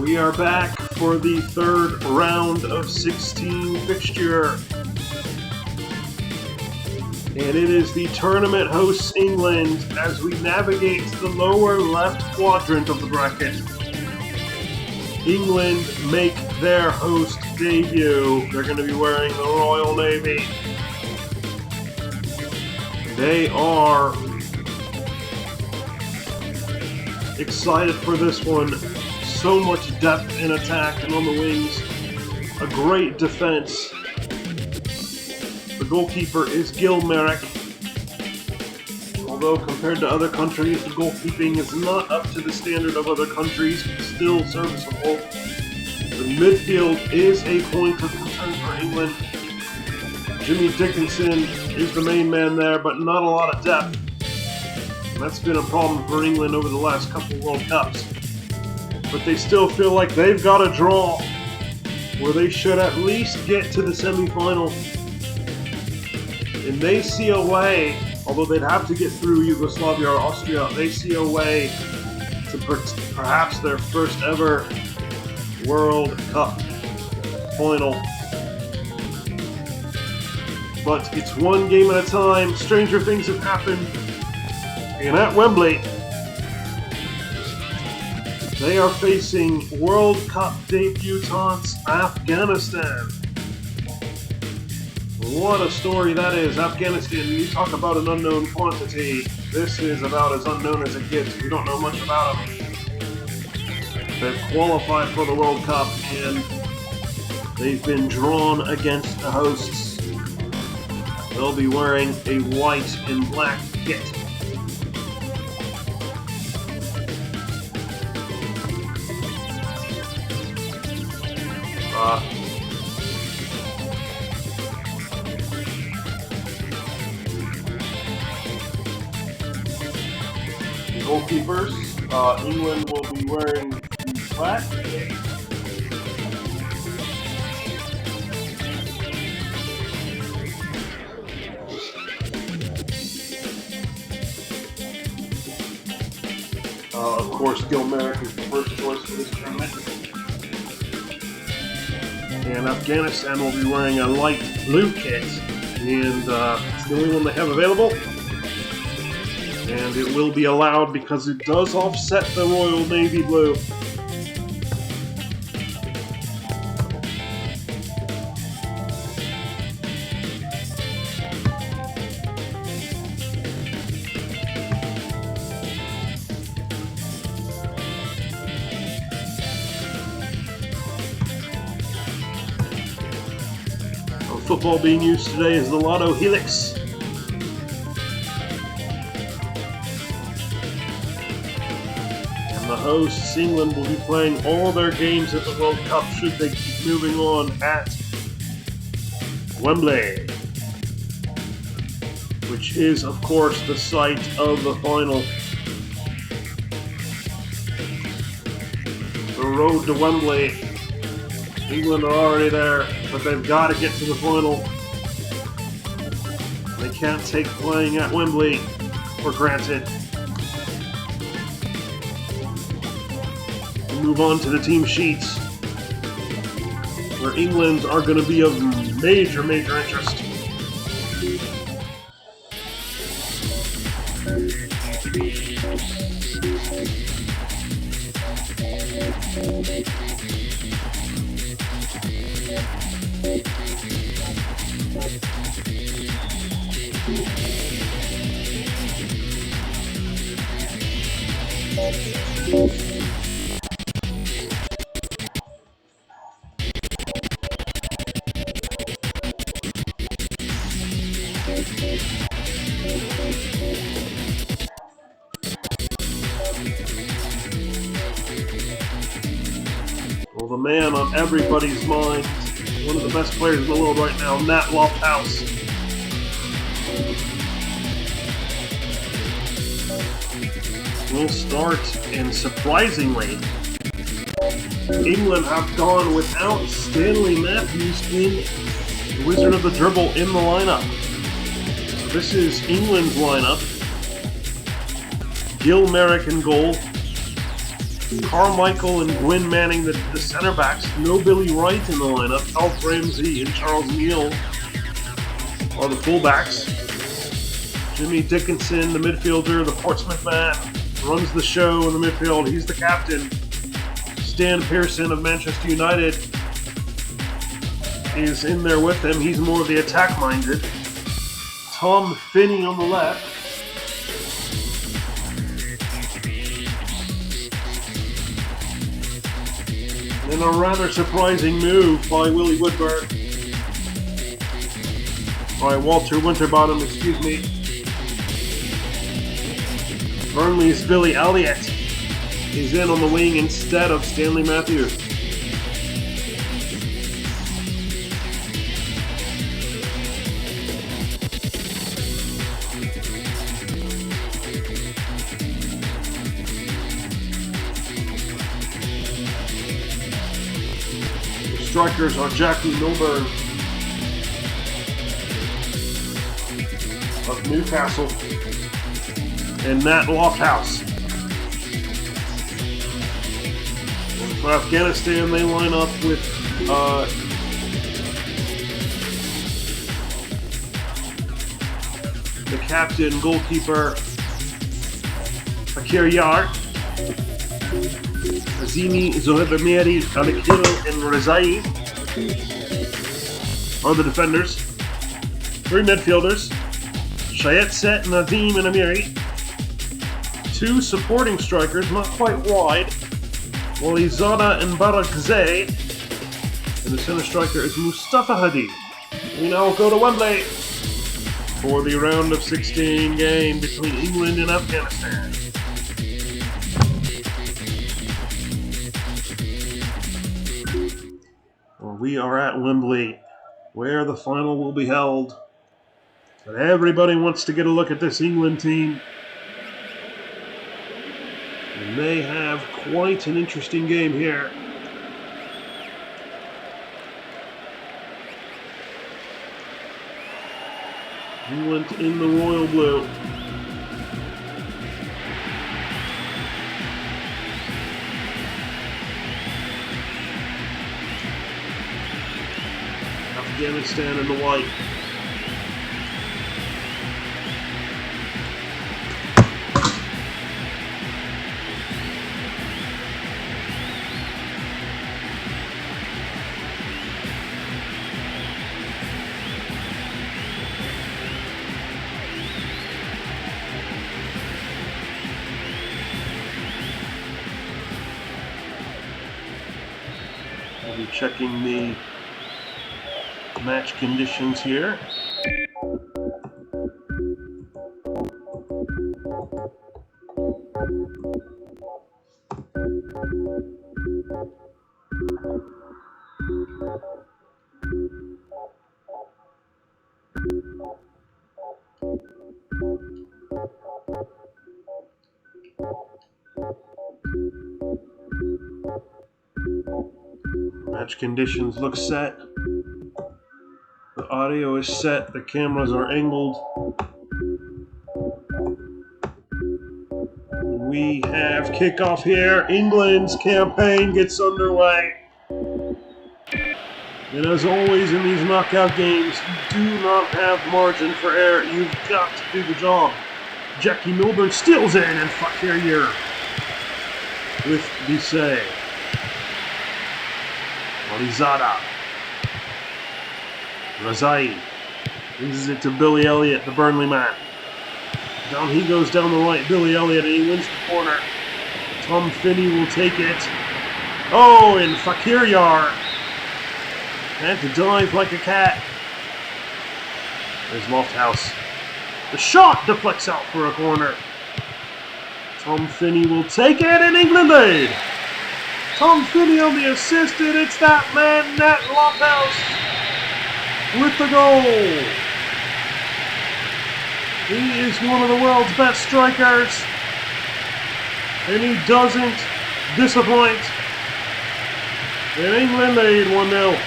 We are back for the third round of 16 fixture. And it is the tournament hosts England as we navigate the lower left quadrant of the bracket. England make their host debut. They're going to be wearing the Royal Navy. They are excited for this one. So much depth in attack and on the wings. A great defense. The goalkeeper is Gil Merrick. Although compared to other countries, the goalkeeping is not up to the standard of other countries, but still serviceable. The midfield is a point of concern for England. Jimmy Dickinson is the main man there, but not a lot of depth. And that's been a problem for England over the last couple World Cups. But they still feel like they've got a draw where they should at least get to the semi-final. And they see a way, although they'd have to get through Yugoslavia or Austria, they see a way to perhaps their first ever World Cup final. But it's one game at a time. Stranger things have happened. And at Wembley, they are facing World Cup debutants Afghanistan. What a story that is. Afghanistan, you talk about an unknown quantity. This is about as unknown as it gets. We don't know much about them. They've qualified for the World Cup and they've been drawn against the hosts. They'll be wearing a white and black kit. Goalkeepers, England will be wearing the black kit. Of course, Gil Merrick is the first choice for this tournament. And Afghanistan will be wearing a light blue kit, and it's the only one they have available. And it will be allowed because it does offset the Royal Navy blue. Football being used today is the Lotto Helix. And the hosts, England, will be playing all their games at the World Cup should they keep moving on at Wembley, which is, of course, the site of the final. The road to Wembley. England are already there, but they've got to get to the final. They can't take playing at Wembley for granted. We move on to the team sheets, where England are going to be of major interest. Well, the man on everybody's mind, one of the best players in the world right now, Nat Loftus. Will start, and surprisingly, England have gone without Stanley Matthews in the Wizard of the Dribble in the lineup. So this is England's lineup. Gil Merrick in goal. Carmichael and Gwyn Manning, the center backs. No Billy Wright in the lineup. Alf Ramsey and Charles Neal are the fullbacks. Jimmy Dickinson, the midfielder, the Portsmouth man, runs the show in the midfield. He's the captain. Stan Pearson of Manchester United is in there with him. He's more of the attack-minded. Tom Finney on the left. And a rather surprising move by Willie Woodburn. By Walter Winterbottom, excuse me. Burnley's Billy Elliott is in on the wing instead of Stanley Matthews. Strikers are Jackie Milburn of Newcastle and Nat Lofthouse. And for Afghanistan, they line up with the captain, goalkeeper Fakir Yar, Azimi, Zohaib Amiri, Al-Akhil, and Rezai are the defenders. Three midfielders, Shayet Set, Nadim, and Amiri. Two supporting strikers, not quite wide, Walizada and Barakzeh. And the center striker is Mustafa Hadi. We now go to Wembley for the round of 16 game between England and Afghanistan. We are at Wembley, where the final will be held. But everybody wants to get a look at this England team. And they have quite an interesting game here. England in the royal blue. Afghanistan in the white. I'll be checking the match conditions here. Match conditions look set. The audio is set, the cameras are angled. We have kickoff here. England's campaign gets underway. And as always in these knockout games, you do not have margin for error. You've got to do the job. Jackie Milburn steals in and Fakir Yar with Bisset. Walizada. Rezai. This it to Billy Elliott, the Burnley man. Down he goes down the right, Billy Elliott, and he wins the corner. Tom Finney will take it. Oh, and Fakir Yar had to dive like a cat. There's Lofthouse. The shot deflects out for a corner. Tom Finney will take it, and England lead. Tom Finney on the assist, and it's that man, Nat Lofthouse, with the goal. He is one of the world's best strikers, and he doesn't disappoint. And England lead 1-0.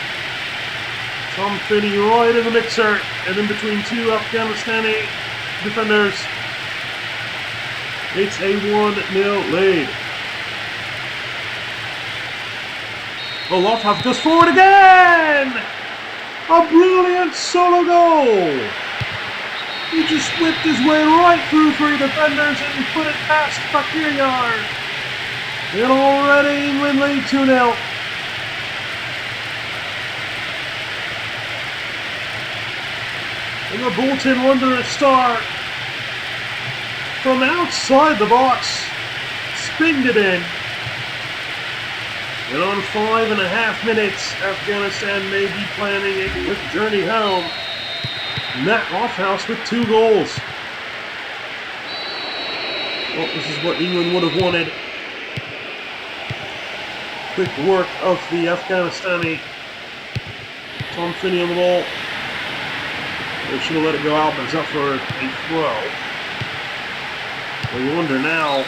Tom Finney right in the mixer, and in between two Afghanistani defenders. It's a 1-0 lead. Oh, Lofthouse goes forward again! A brilliant solo goal! He just whipped his way right through 3 defenders and he put it past Fakir. And already England lead 2-0. And the Bolton Wanderers star from outside the box spinned it in. And on 5.5 minutes, Afghanistan may be planning a quick journey home. Matt Lofthouse with 2 goals. Well, this is what England would have wanted. Quick work of the Afghanistani. Tom Finney on the ball. They should have let it go out, but it's up for a throw. Well, you wonder now,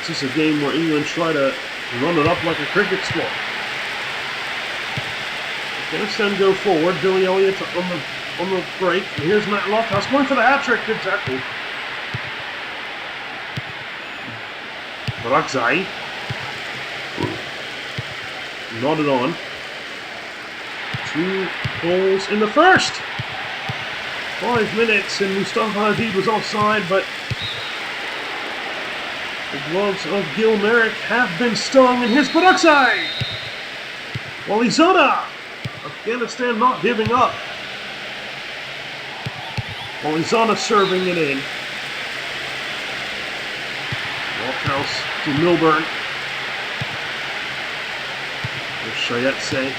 is this a game where England try to run it up like a cricket squad? Afghanistan go forward. Billy Elliott on the break. And here's Matt Lofthouse going for the hat-trick. Good tackle. Barakzai. Nodded on. 2 goals in the first. 5 minutes and Mustafa Hadid was offside, but the gloves of Gil Merrick have been stung, and here's Barakzai. Walizada. Afghanistan not giving up. Walizada serving it in. Lofthouse to Milburn. Shayetse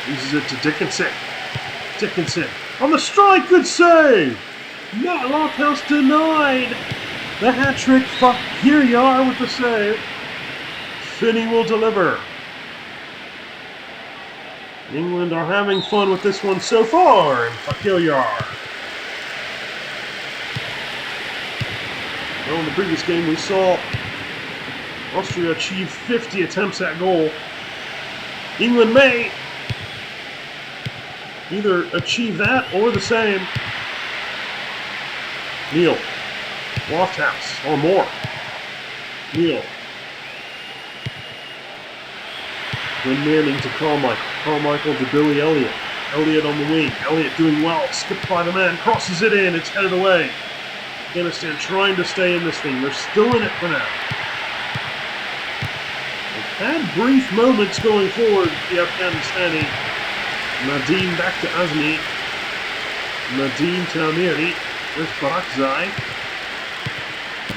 uses it to Dickinson. Dickinson on the strike, good save! Matt Lofthouse denied the hat-trick. Fakir with the save. Finney will deliver. England are having fun with this one so far, and Fakir. Well, in the previous game we saw Austria achieve 50 attempts at goal. England may either achieve that or the same. Neal. Lofthouse. Or more. Neal. When Manning to Carmichael. Carmichael to Billy Elliott. Elliott on the wing. Elliott doing well. Skipped by the man. Crosses it in. It's headed away. Afghanistan trying to stay in this thing. They're still in it for now. Had brief moments going forward, the Afghanistani. Nadeem back to Azmi. Nadeem to Amiri. There's Barakzai.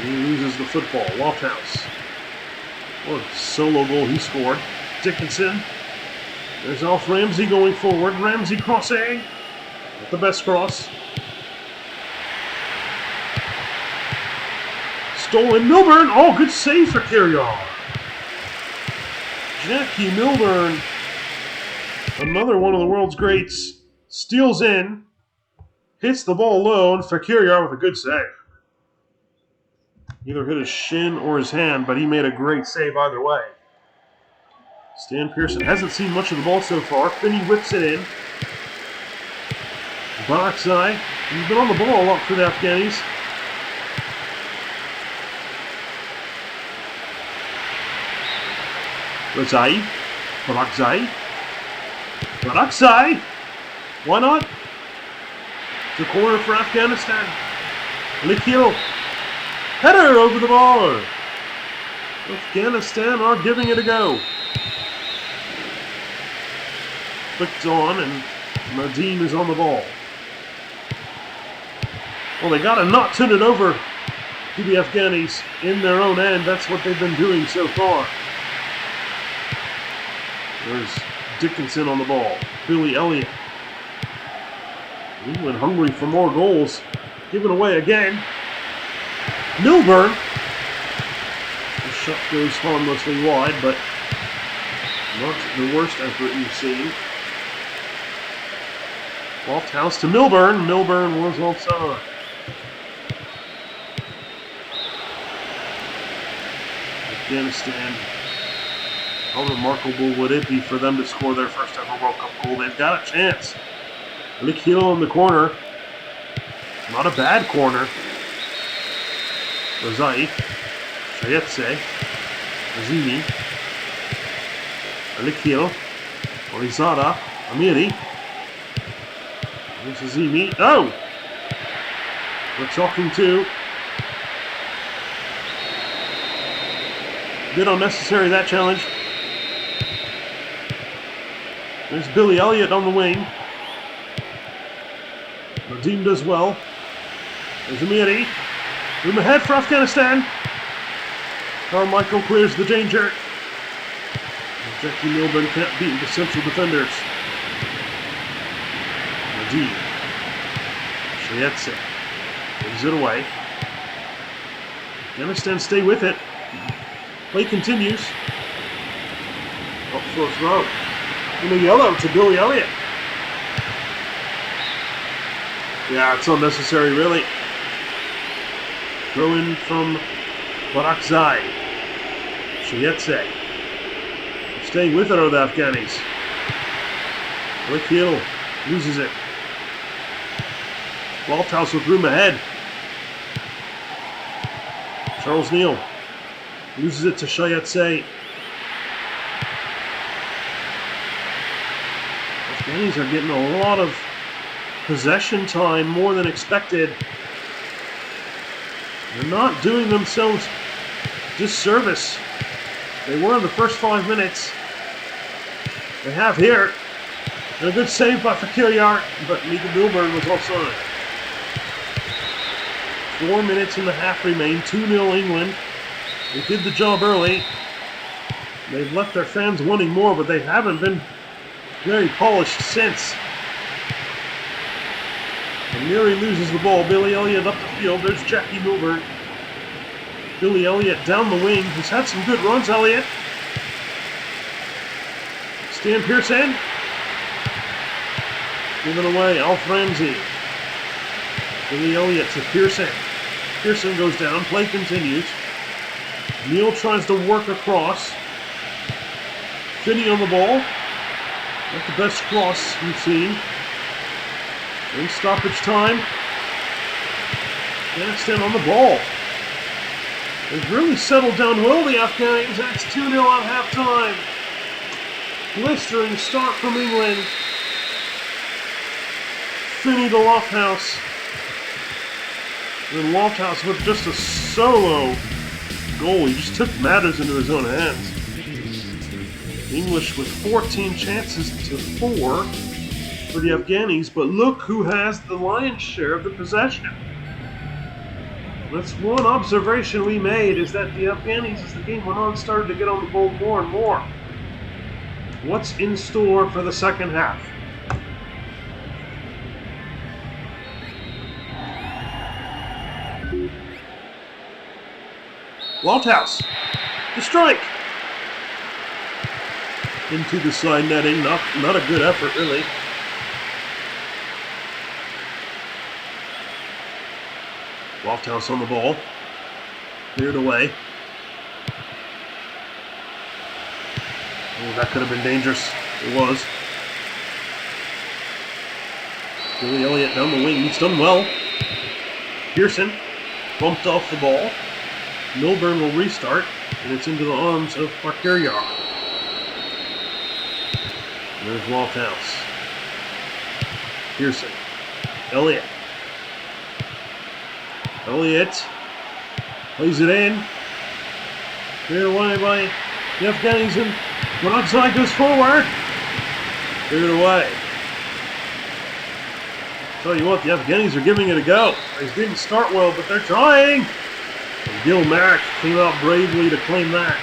He loses the football. Lofthouse. What a solo goal he scored. Dickinson. There's Alf Ramsey going forward. Ramsey crossing. Not the best cross. Stolen. Milburn. Oh, good save for Kiryar. Jackie Milburn, another one of the world's greats, steals in, hits the ball low, and Fakir with a good save. Either hit his shin or his hand, but he made a great save either way. Stan Pearson hasn't seen much of the ball so far. Finney whips it in. Barakzai, he's been on the ball a lot for the Afghanis. Barakzai. Barakzai. Why not? The corner for Afghanistan. Likhil. Header over the bar. Afghanistan are giving it a go. Flicked on and Nadeem is on the ball. Well, they got to not turn it over to the Afghanis in their own end. That's what they've been doing so far. There's Dickinson on the ball. Billy Elliott. England hungry for more goals. Given away again. Milburn. The shot goes harmlessly wide, but not the worst effort you've seen. Lofthouse to Milburn. Milburn was offside. Afghanistan. How remarkable would it be for them to score their first ever World Cup goal? They've got a chance. Likhil in the corner. Not a bad corner. Razai. Shayetse. Azimi. Alikil. Orizada. Amiri. This is Emi. Oh! We're talking to. Bit unnecessary, that challenge. There's Billy Elliott on the wing. Nadim does well. There's Amiri. Room ahead for Afghanistan. Carmichael clears the danger. Jackie Milburn can't beat the central defenders. Nadim. Shayetse. Gives it away. Afghanistan stay with it. Play continues. Up for a throw. And a yellow to Billy Elliott. Yeah, it's unnecessary, really. Throw in from Barakzai. Shayetse. Staying with it are the Afghanis. Alikil loses it. Walthouse with room ahead. Charles Neal loses it to Shayetse. Afghanis are getting a lot of possession time, more than expected. They're not doing themselves disservice. They were in the first 5 minutes. They have here. And a good save by Fakir, but Mika Milburn was offside. 4 minutes and a half remain. 2-0 England. They did the job early. They've left their fans wanting more, but they haven't been very polished since. Amiri loses the ball. Billy Elliott up the field. There's Jackie Milburn. Billy Elliott down the wing. He's had some good runs, Elliott. Stan Pearson. Given away. Alf Ramsey. Billy Elliott to Pearson. Pearson goes down. Play continues. Neal tries to work across. Finney on the ball. Not the best cross we've seen. In stoppage time. Afghanistan on the ball. They've really settled down well, the Afghanis. That's 2-0 at halftime. Blistering start from England. Finney to Lofthouse. And Lofthouse with just a solo goal. He just took matters into his own hands. English with 14 chances to 4 for the Afghanis, but look who has the lion's share of the possession. That's one observation we made, is that the Afghanis, as the game went on, started to get on the ball more and more. What's in store for the second half? Lofthouse, the strike. Into the side netting, not a good effort, really. Lofthouse on the ball. Cleared away. Oh, that could have been dangerous. It was. Billy Elliott down the wing. He's done well. Pearson bumped off the ball. Milburn will restart, and it's into the arms of Parkeryar. There's Lofthouse. Pearson. Elliott. Elliott plays it in. Cleared away by the Afghanis, and Barakzai goes forward. Cleared away. Tell you what, the Afghanis are giving it a go. They didn't start well, but they're trying. And Gil Merrick came out bravely to claim that.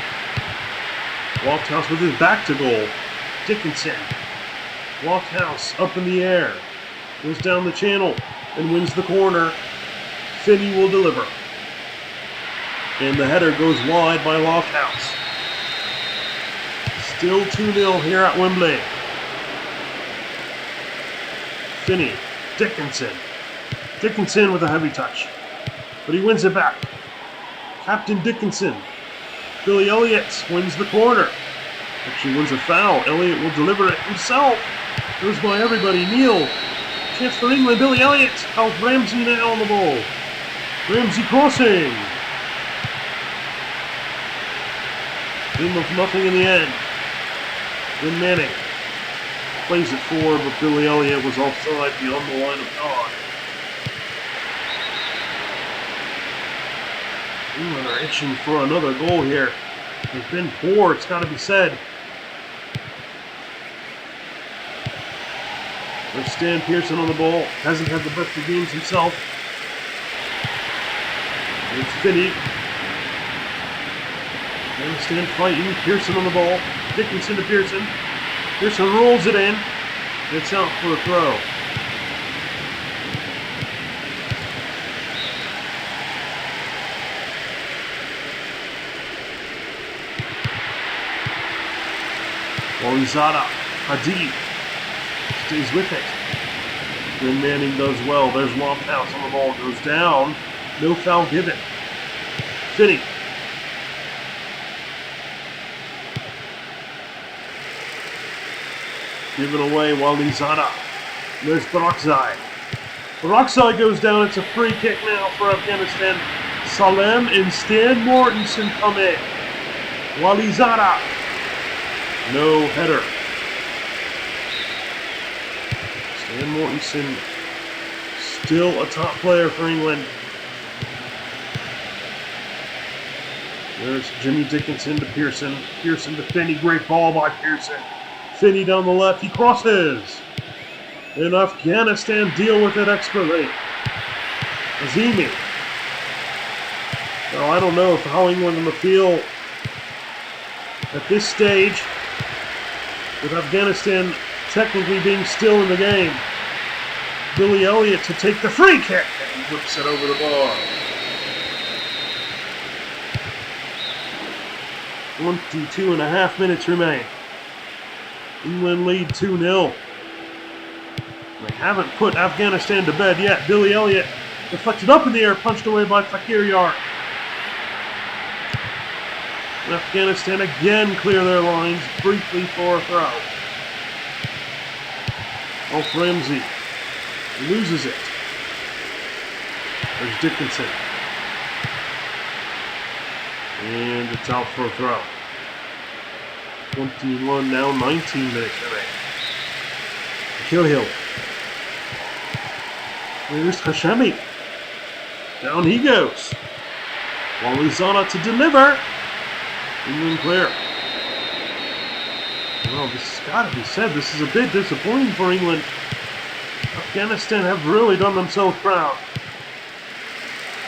Lofthouse with his back to goal. Dickinson. Lofthouse up in the air. Goes down the channel and wins the corner. Finney will deliver. And the header goes wide by Lofthouse. Still 2-0 here at Wembley. Finney. Dickinson. Dickinson with a heavy touch. But he wins it back. Captain Dickinson. Billy Elliott wins the corner. Actually wins a foul. Elliott will deliver it himself. Goes by everybody. Neal. Chance for England. Billy Elliott. Alf Ramsey now on the ball. Ramsey crossing. Game of nothing in the end. Then Manning plays it forward, but Billy Elliott was offside beyond the line of God. England are itching for another goal here. They've been poor, it's got to be said. There's Stan Pearson on the ball. Hasn't had the best of games himself. It's Finney. Afghanistan fighting. Pearson on the ball. Dickinson to Pearson. Pearson rolls it in. It's out for a throw. Walizada. Hadid stays with it. Then Manning does well. There's Lofhouse on the ball. Goes down. No foul given. Finney. Given away Walizada. There's Barakzai. Barakzai goes down. It's a free kick now for Afghanistan. Salem and Stan Mortensen come in. Walizada. No header. Stan Mortensen still a top player for England. There's Jimmy Dickinson to Pearson. Pearson to Finney. Great ball by Pearson. Finney down the left. He crosses. And Afghanistan deal with it expertly. Azimi. Now, I don't know how England on the field at this stage, with Afghanistan technically being still in the game. Billy Elliott to take the free kick. And he whips it over the bar. 22.5 minutes remain. England lead 2-0. They haven't put Afghanistan to bed yet. Billy Elliott deflected up in the air, punched away by Fakir Yar. And Afghanistan again clear their lines briefly for a throw. Alf Ramsey loses it. There's Dickinson. And it's out for a throw. 21 now, 19 minutes remain. Killhill. There's Hashemi. Down he goes. Walizada to deliver. England clear. Well, this has got to be said. This is a bit disappointing for England. Afghanistan have really done themselves proud.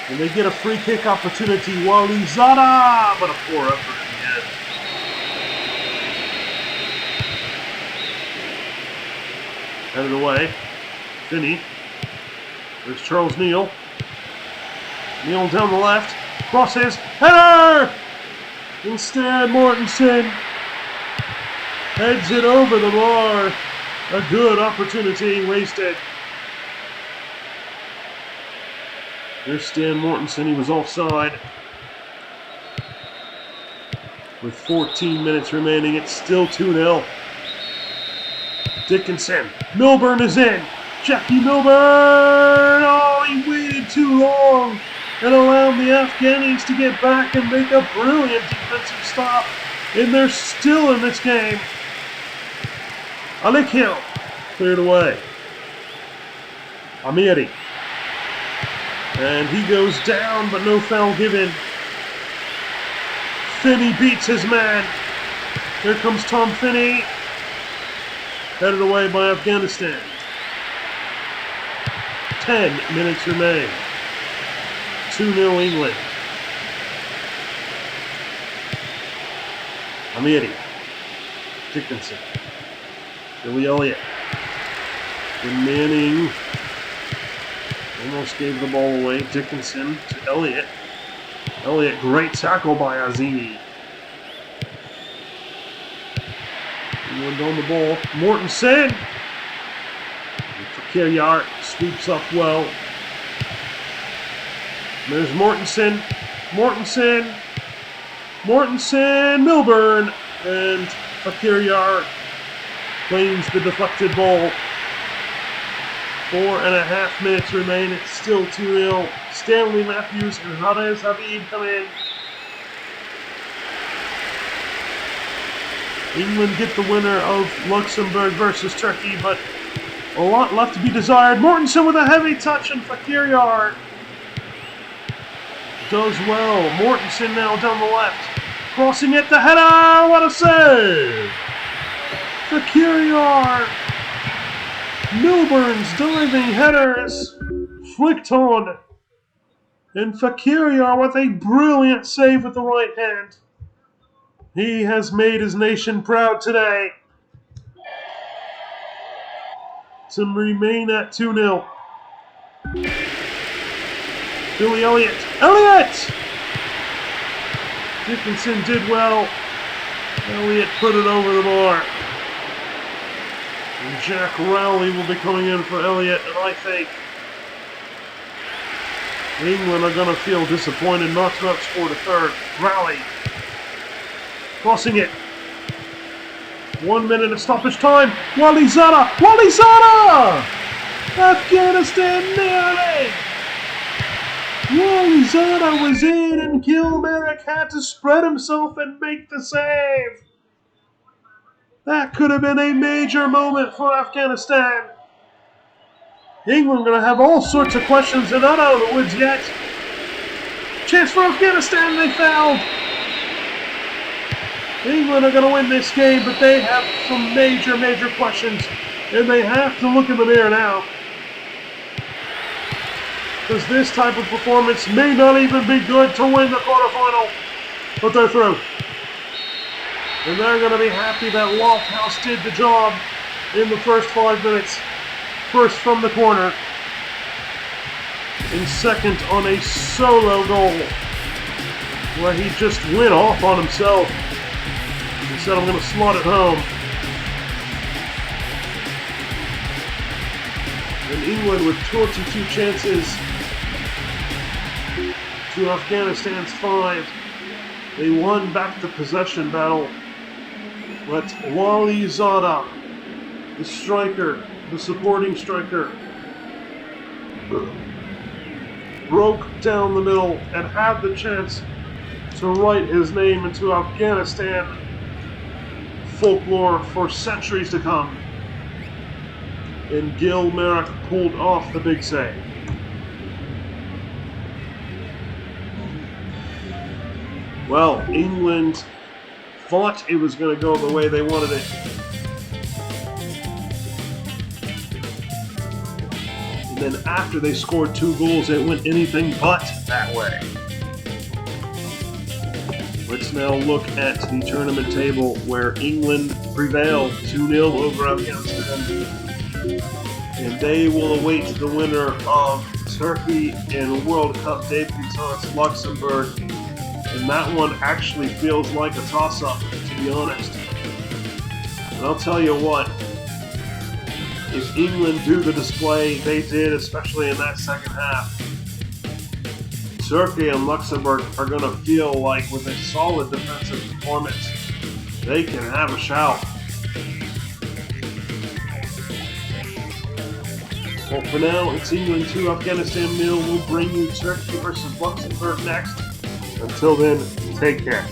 And they get a free kick opportunity. Walizada! But a poor effort in the end. Headed away. Finney. There's Charles Neal. Neal down the left. Crosses. Header! Instead, Mortensen heads it over the bar. A good opportunity wasted. There's Stan Mortensen. He was offside. With 14 minutes remaining, it's still 2-0. Dickinson. Milburn is in. Jackie Milburn! Oh, he waited too long and allowed the Afghanis to get back and make a brilliant defensive stop. And they're still in this game. Alikil cleared away. Amiri. And he goes down, but no foul given. Finney beats his man. Here comes Tom Finney. Headed away by Afghanistan. 10 minutes remain. 2-0 England. Amiri. Dickinson. Billy Elliott. And Manning almost gave the ball away. Dickinson to Elliott. Elliott, great tackle by Azimi. England on the ball. Mortensen. Fakir Yar sweeps up well. There's Mortensen. Mortensen. Mortensen. Milburn. And Fakir Yar claims the deflected ball. 4.5 minutes remain. It's still 2-0. Stanley Matthews and Hadez Habib come in. England get the winner of Luxembourg versus Turkey, but a lot left to be desired. Mortensen with a heavy touch, and Fakir does well. Mortensen now down the left. Crossing it, the header! What a save! Fakir! Milburn's diving headers flicked on. And Fakir with a brilliant save with the right hand. He has made his nation proud today to remain at 2-0. Billy Elliott! Dickinson did well. Elliott put it over the bar. And Jack Rowley will be coming in for Elliott, and I think England are going to feel disappointed not to have scored a third. Rowley crossing it. 1 minute of stoppage time. Wally Zada! Afghanistan nearly! Wally Zada was in, and Gil Merrick had to spread himself and make the save. That could have been a major moment for Afghanistan. England going to have all sorts of questions. They're not out of the woods yet. Chance for Afghanistan, they fouled. England are going to win this game, but they have some major, major questions. And they have to look in the mirror now. Because this type of performance may not even be good to win the quarterfinal. But they're through. And they're going to be happy that Lofthouse did the job in the first 5 minutes. First from the corner. And second on a solo goal. Where he just went off on himself. He said, I'm going to slot it home. And England with 22 chances to Afghanistan's 5. They won back the possession battle. But Wally Zada, the striker, the supporting striker, broke down the middle and had the chance to write his name into Afghanistan folklore for centuries to come. And Gil Merrick pulled off the big save. Well, England thought it was going to go the way they wanted it. And then after they scored 2 goals, it went anything but that way. Let's now look at the tournament table where England prevailed 2-0 over Afghanistan. And they will await the winner of Turkey and World Cup debutants Luxembourg. And that one actually feels like a toss-up, to be honest. And I'll tell you what, if England do the display they did, especially in that second half, Turkey and Luxembourg are going to feel like with a solid defensive performance, they can have a shout. Well, for now, it's England 2, Afghanistan 0. We'll bring you Turkey versus Luxembourg next. Until then, take care.